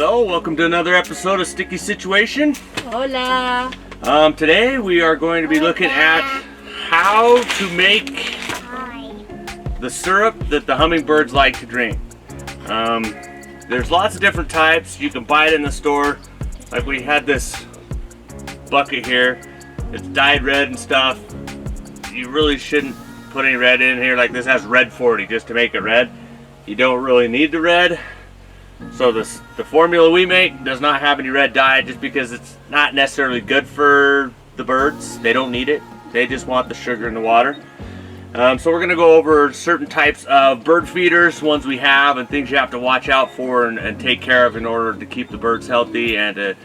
Hello, welcome to another episode of Sticky Situation. Hola. Today we are going to be looking at how to make the syrup that the hummingbirds like to drink. There's lots of different types. You can buy it in the store. Like we had this bucket here. It's dyed red and stuff. You really shouldn't put any red in here. Like this has red 40 just to make it red. You don't really need the red. So the formula we make does not have any red dye just because it's not necessarily good for the birds. They don't need it. They just want the sugar in the water. So we're going to go over certain types of bird feeders, ones we have, and things you have to watch out for and take care of in order to keep the birds healthy and to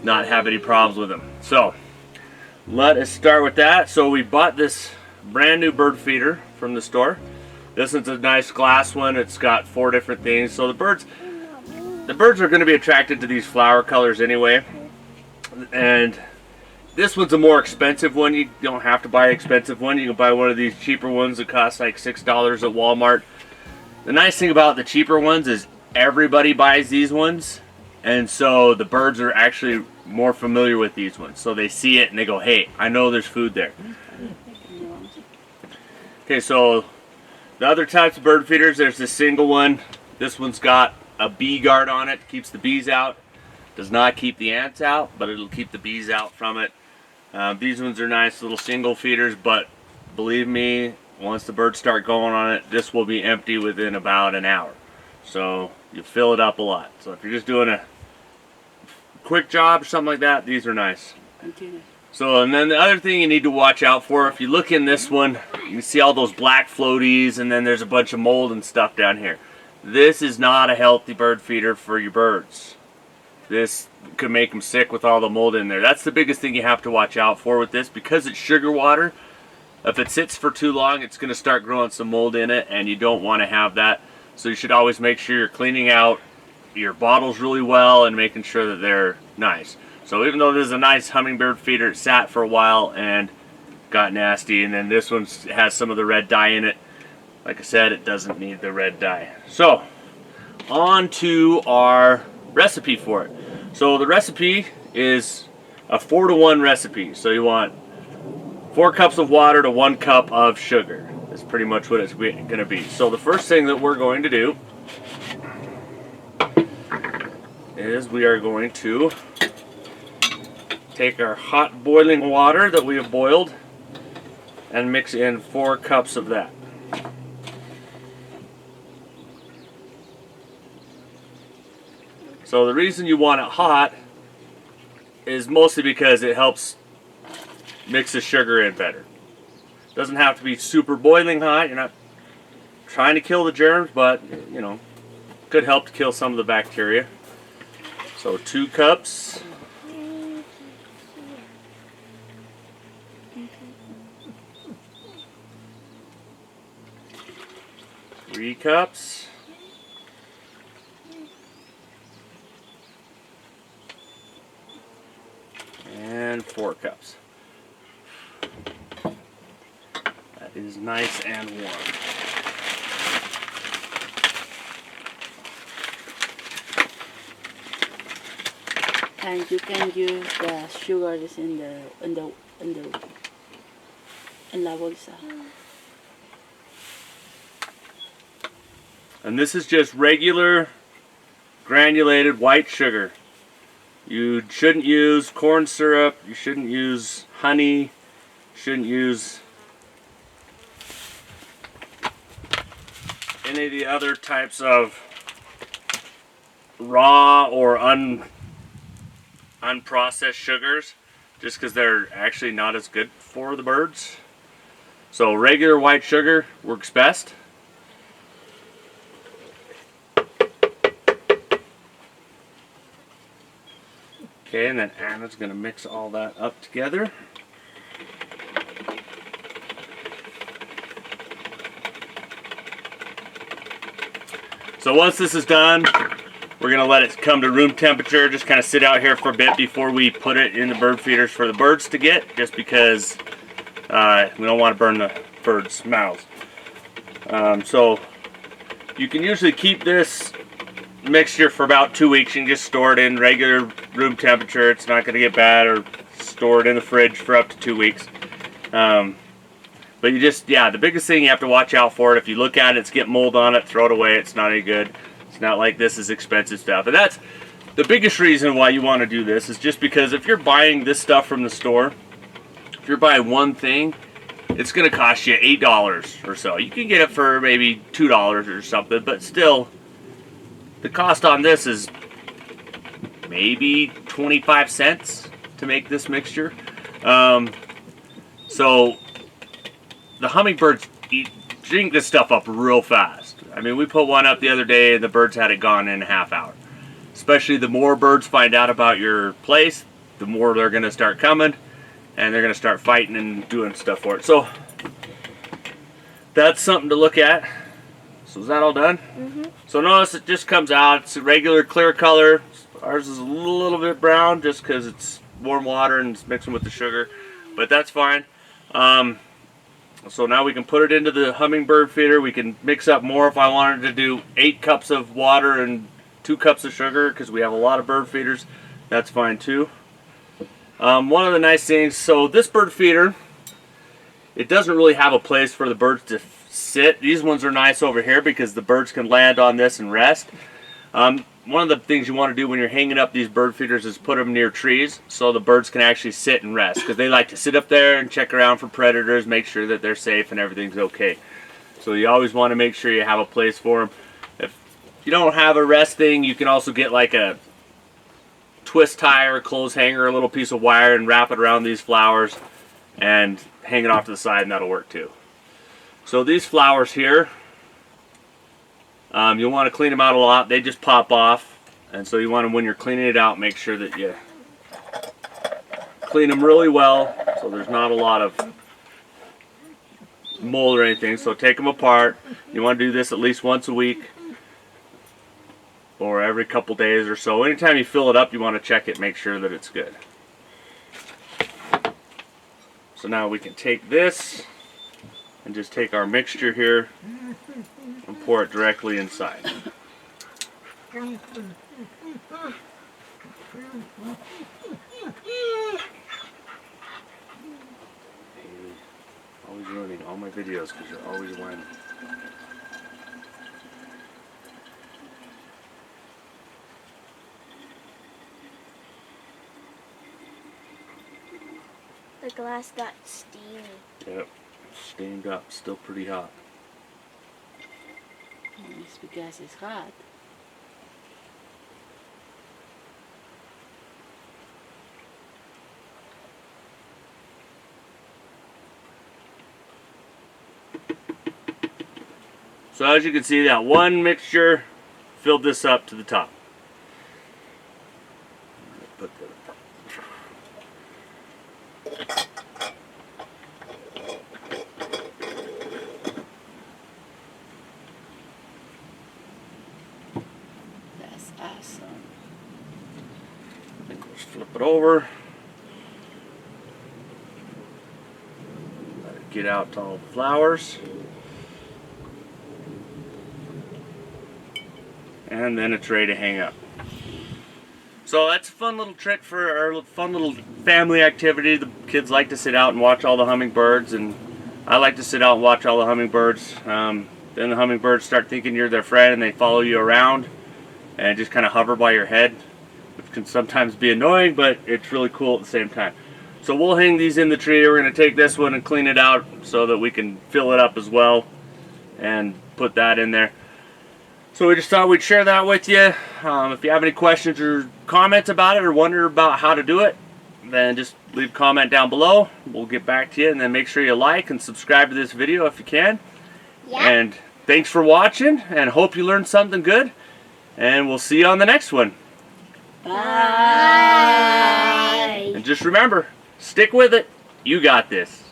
not have any problems with them. So let us start with that. So we bought this brand new bird feeder from the store. This one's a nice glass one. It's got 4 different things. So the birds are going to be attracted to these flower colors anyway. And this one's a more expensive one. You don't have to buy an expensive one. You can buy one of these cheaper ones that cost like $6 at Walmart. The nice thing about the cheaper ones is everybody buys these ones. And so the birds are actually more familiar with these ones. So they see it and they go, hey, I know there's food there. Okay, so the other types of bird feeders, there's this single one. This one's got a bee guard on it, keeps the bees out. Does not keep the ants out, but it'll keep the bees out from it. These ones are nice little single feeders, but believe me, once the birds start going on it, this will be empty within about an hour. So you fill it up a lot. So if you're just doing a quick job or something like that, these are nice. So, and then the other thing you need to watch out for, if you look in this one, you can see all those black floaties, and then there's a bunch of mold and stuff down here. This is not a healthy bird feeder for your birds. This could make them sick with all the mold in there. That's the biggest thing you have to watch out for with this. Because it's sugar water, if it sits for too long, it's going to start growing some mold in it, and you don't want to have that. So you should always make sure you're cleaning out your bottles really well and making sure that they're nice. So even though this is a nice hummingbird feeder, it sat for a while and got nasty. And then this one has some of the red dye in it. Like I said, it doesn't need the red dye. So, on to our recipe for it. So the recipe is a 4-to-1 recipe. So you want 4 cups of water to 1 cup of sugar. That's pretty much what it's going to be. So the first thing that we're going to do is we are going to take our hot boiling water that we have boiled and mix in 4 cups of that. So the reason you want it hot is mostly because it helps mix the sugar in better. It doesn't have to be super boiling hot. You're not trying to kill the germs, but you know, could help to kill some of the bacteria. So 2 cups. 3 cups. And 4 cups. That is nice and warm. And you can use the sugars in la bolsa. And this is just regular granulated white sugar. You shouldn't use corn syrup, you shouldn't use honey, you shouldn't use any of the other types of raw or unprocessed sugars, just because they're actually not as good for the birds. So regular white sugar works best. Okay, and then Anna's going to mix all that up together. So once this is done, we're going to let it come to room temperature, just kind of sit out here for a bit before we put it in the bird feeders for the birds to get, just because we don't want to burn the birds' mouths. So you can usually keep this mixture for about 2 weeks. You can just store it in regular room temperature. It's not going to get bad, or store it in the fridge for up to 2 weeks. But you just, yeah, the biggest thing you have to watch out for it. If you look at it, it's getting mold on it, throw it away. It's not any good. It's not like this is expensive stuff. And that's the biggest reason why you want to do this, is just because if you're buying this stuff from the store, if you're buying one thing, it's going to cost you $8 or so. You can get it for maybe $2 or something, but still, the cost on this is maybe 25 cents to make this mixture. So the hummingbirds drink this stuff up real fast. I mean, we put one up the other day and the birds had it gone in a half hour. Especially the more birds find out about your place, the more they're going to start coming, and they're going to start fighting and doing stuff for it. So that's something to look at. So is that all done? Mm-hmm. So notice it just comes out. It's a regular clear color. Ours is a little bit brown just because it's warm water and it's mixing with the sugar, but that's fine. So now we can put it into the hummingbird feeder. We can mix up more if I wanted to do 8 cups of water and 2 cups of sugar, because we have a lot of bird feeders. That's fine too. One of the nice things, so this bird feeder, it doesn't really have a place for the birds to sit. These ones are nice over here because the birds can land on this and rest. One of the things you want to do when you're hanging up these bird feeders is put them near trees so the birds can actually sit and rest, because they like to sit up there and check around for predators, make sure that they're safe and everything's okay. So you always want to make sure you have a place for them. If you don't have a rest thing, you can also get like a twist tie or a clothes hanger, a little piece of wire, and wrap it around these flowers and hang it off to the side, and that'll work too. So these flowers here, you'll want to clean them out a lot. They just pop off, and so you want to, when you're cleaning it out, make sure that you clean them really well so there's not a lot of mold or anything. So take them apart. You want to do this at least once a week or every couple days or so. Anytime you fill it up, you want to check it, make sure that it's good. So now we can take this and just take our mixture here and pour it directly inside. Always ruining all my videos because you're always whining. The glass got steamy. Yep, steamed up, still pretty hot. It's because it's hot. So as you can see, that one mixture filled this up to the top. Put that That's awesome. Just flip it over. Let it get out to all the flowers. And then it's ready to hang up. So that's a fun little trick for our fun little family activity. The kids like to sit out and watch all the hummingbirds, and I like to sit out and watch all the hummingbirds. Then the hummingbirds start thinking you're their friend and they follow you around and just kind of hover by your head, which can sometimes be annoying, but it's really cool at the same time. So we'll hang these in the tree. We're going to take this one and clean it out so that we can fill it up as well and put that in there. So we just thought we'd share that with you. If you have any questions or comments about it or wonder about how to do it, then just leave a comment down below. We'll get back to you, and then make sure you like and subscribe to this video if you can. Yeah. And thanks for watching, and hope you learned something good. And we'll see you on the next one. Bye. Bye. And just remember, stick with it. You got this.